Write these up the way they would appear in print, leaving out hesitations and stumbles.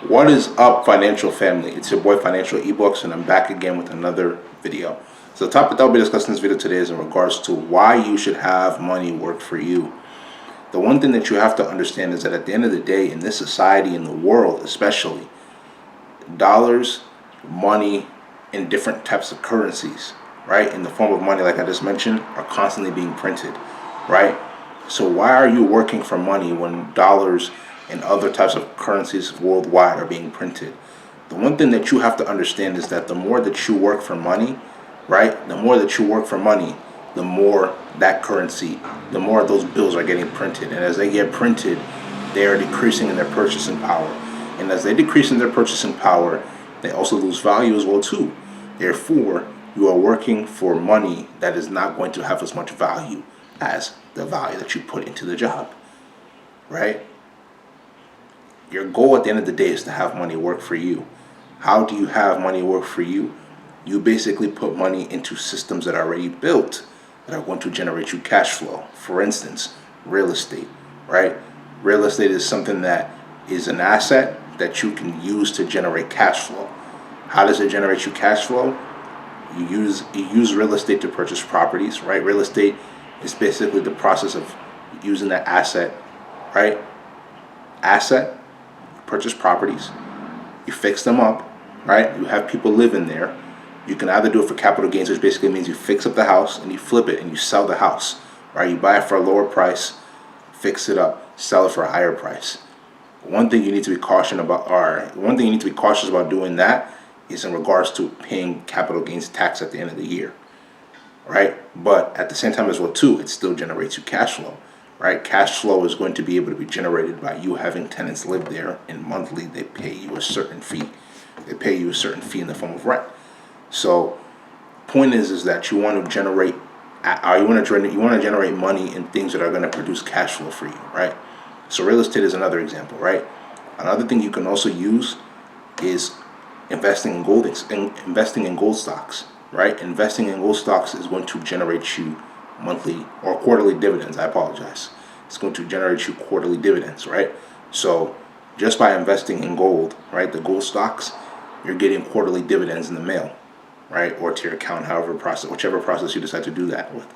What is up, financial family? It's your boy Financial Ebooks, and I'm back again with another video. So the topic that I'll be discussing in this video today is in regards to why you should have money work for you. The one thing that you have to understand is that at the end of the day, in this society, in the world especially, dollars, money, and different types of currencies, right, in the form of money, like I just mentioned, are constantly being printed, right? So why are you working for money when dollars and other types of currencies worldwide are being printed? The one thing that you have to understand is that the more that you work for money, right, the more that you work for money, the more that currency, the more those bills are getting printed. And as they get printed, they are decreasing in their purchasing power. And as they decrease in their purchasing power, they also lose value as well too. Therefore, you are working for money that is not going to have as much value as the value that you put into the job, right? Your goal at the end of the day is to have money work for you. How do you have money work for you? You basically put money into systems that are already built that are going to generate you cash flow. For instance, real estate, right? Real estate is something that is an asset that you can use to generate cash flow. How does it generate you cash flow? You use real estate to purchase properties, right? Real estate is basically the process of using that asset, right? Asset, purchase properties, you fix them up, right? You have people live in there. You can either do it for capital gains, which basically means you fix up the house and you flip it and you sell the house, right? You buy it for a lower price, fix it up, sell it for a higher price. One thing you need to be cautious about doing that is in regards to paying capital gains tax at the end of the year, right? But at the same time as well too, it still generates you cash flow, right? Cash flow is going to be able to be generated by you having tenants live there, and monthly they pay you a certain fee. They pay you a certain fee in the form of rent. So, point is that you want to generate money in things that are going to produce cash flow for you, right? So real estate is another example, right? Another thing you can also use is investing in gold stocks, right? Investing in gold stocks is going to generate you monthly or quarterly dividends. I apologize. It's going to generate you quarterly dividends, right? So just by investing in gold, right, the gold stocks, you're getting quarterly dividends in the mail, right, or to your account, whichever process you decide to do that with.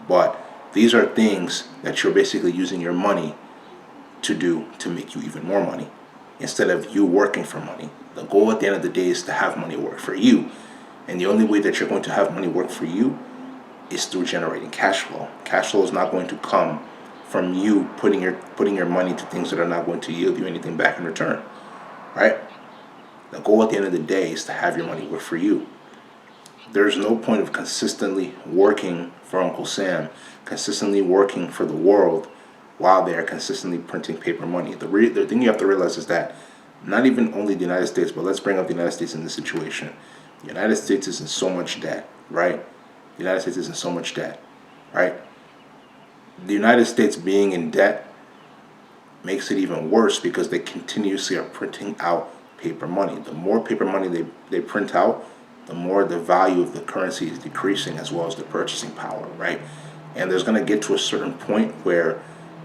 But these are things that you're basically using your money to do to make you even more money instead of you working for money. The goal at the end of the day is to have money work for you. And the only way that you're going to have money work for you is through generating cash flow. Cash flow is not going to come from you putting your money to things that are not going to yield you anything back in return, right? The goal at the end of the day is to have your money work for you. There's no point of consistently working for Uncle Sam, consistently working for the world while they are consistently printing paper money. The thing you have to realize is that not even only the United States, but let's bring up the United States in this situation. The United States is in so much debt, right? The United States is in so much debt, right? The United States being in debt makes it even worse because they continuously are printing out paper money. The more paper money they print out, the more the value of the currency is decreasing, as well as the purchasing power, right? And there's going to get to a certain point where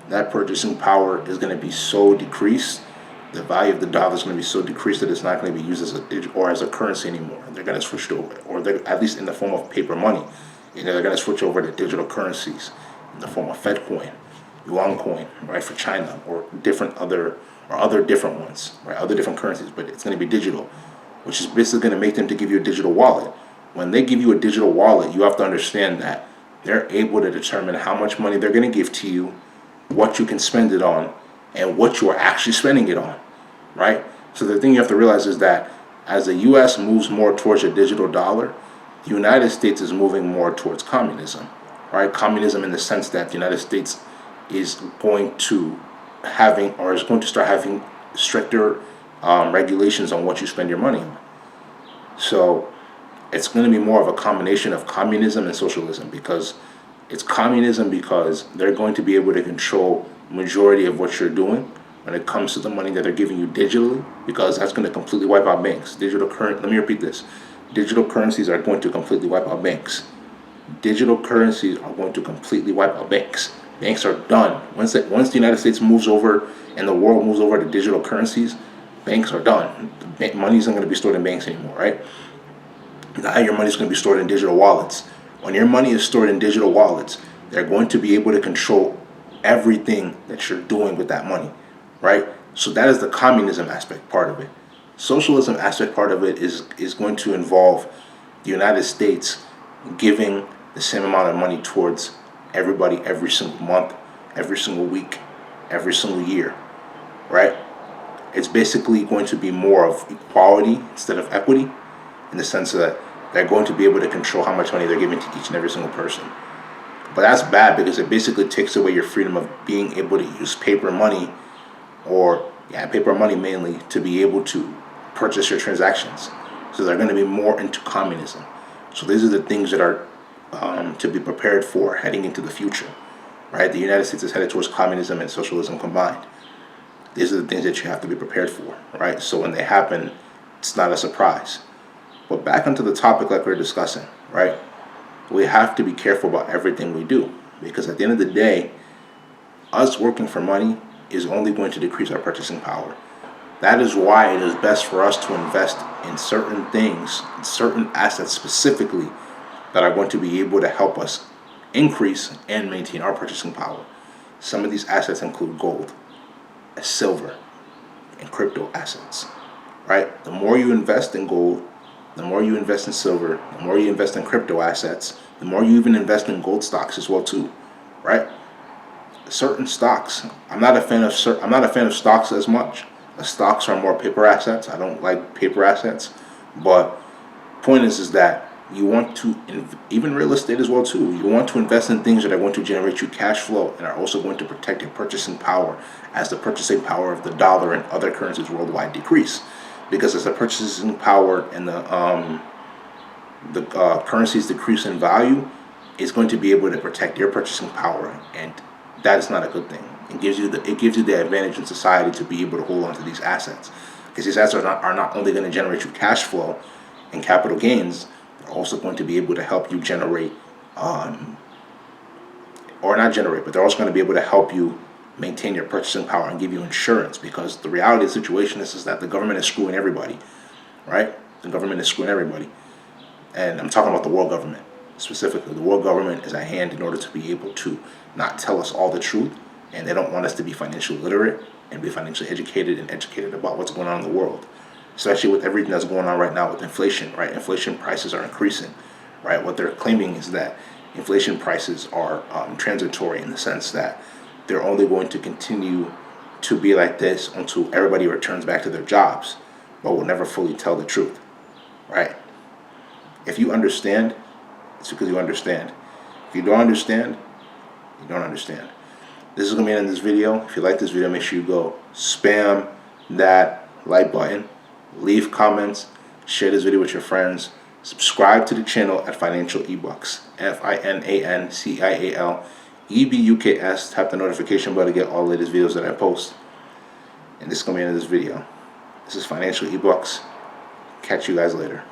that purchasing power is going to be so decreased, the value of the dollar is going to be so decreased that it's not going to be used as a currency anymore. They're going to switch to, or they're at least in the form of paper money. They're going to switch over to digital currencies in the form of Fed coin, yuan coin, right, for China, or other different ones, right, other different currencies. But it's going to be digital, which is basically going to make them to give you a digital wallet. When they give you a digital wallet, you have to understand that they're able to determine how much money they're going to give to you, what you can spend it on, and what you are actually spending it on, right? So the thing you have to realize is that as the U.S. moves more towards a digital dollar, the United States is moving more towards communism, right? Communism in the sense that the United States is going to start having stricter regulations on what you spend your money on. So it's going to be more of a combination of communism and socialism, because it's communism because they're going to be able to control majority of what you're doing when it comes to the money that they're giving you digitally, because that's going to completely wipe out banks. Let me repeat this. Digital currencies are going to completely wipe out banks. Digital currencies are going to completely wipe out banks. Banks are done. Once the United States moves over and the world moves over to digital currencies, banks are done. Money isn't going to be stored in banks anymore, right? Now your money is going to be stored in digital wallets. When your money is stored in digital wallets, they're going to be able to control everything that you're doing with that money, right? So that is the communism aspect part of it. Socialism aspect part of it is going to involve the United States giving the same amount of money towards everybody every single month, every single week, every single year, right? It's basically going to be more of equality instead of equity, in the sense that they're going to be able to control how much money they're giving to each and every single person. But that's bad because it basically takes away your freedom of being able to use paper money, or paper money mainly, to be able to purchase your transactions. So they're going to be more into communism. So these are the things that are to be prepared for heading into the future, right? The United States is headed towards communism and socialism combined. These are the things that you have to be prepared for, right? So when they happen, it's not a surprise. But back onto the topic like we we're discussing, right? We have to be careful about everything we do, because at the end of the day, us working for money is only going to decrease our purchasing power. That is why it is best for us to invest in certain things, in certain assets specifically, that are going to be able to help us increase and maintain our purchasing power. Some of these assets include gold, silver, and crypto assets, right? The more you invest in gold, the more you invest in silver, the more you invest in crypto assets, the more you even invest in gold stocks as well too, right? Certain stocks, I'm not a fan of stocks as much. The stocks are more paper assets. I don't like paper assets, but point is that you want to, even real estate as well too, you want to invest in things that are going to generate you cash flow and are also going to protect your purchasing power as the purchasing power of the dollar and other currencies worldwide decrease. Because as the purchasing power and the currencies decrease in value, it's going to be able to protect your purchasing power, and that is not a good thing. It gives you the advantage in society to be able to hold on to these assets, because these assets are not only going to generate you cash flow and capital gains, they're also going to be able to help you generate, or not generate, but they're also going to be able to help you maintain your purchasing power and give you insurance. Because the reality of the situation is that the government is screwing everybody, right? The government is screwing everybody, and I'm talking about the world government specifically. The world government is at hand in order to be able to not tell us all the truth, and they don't want us to be financially literate and be financially educated and educated about what's going on in the world, especially with everything that's going on right now with inflation, right? Inflation prices are increasing, right? What they're claiming is that inflation prices are transitory, in the sense that they're only going to continue to be like this until everybody returns back to their jobs, but will never fully tell the truth, right? If you understand, it's because you understand. If you don't understand, you don't understand. This is going to be the end of this video. If you like this video, make sure you go spam that like button, leave comments, share this video with your friends, subscribe to the channel at Financial eBucks, FinancialEbuks. Tap the notification bell to get all the latest videos that I post. And this is going to be the end of this video. This is Financial eBucks. Catch you guys later.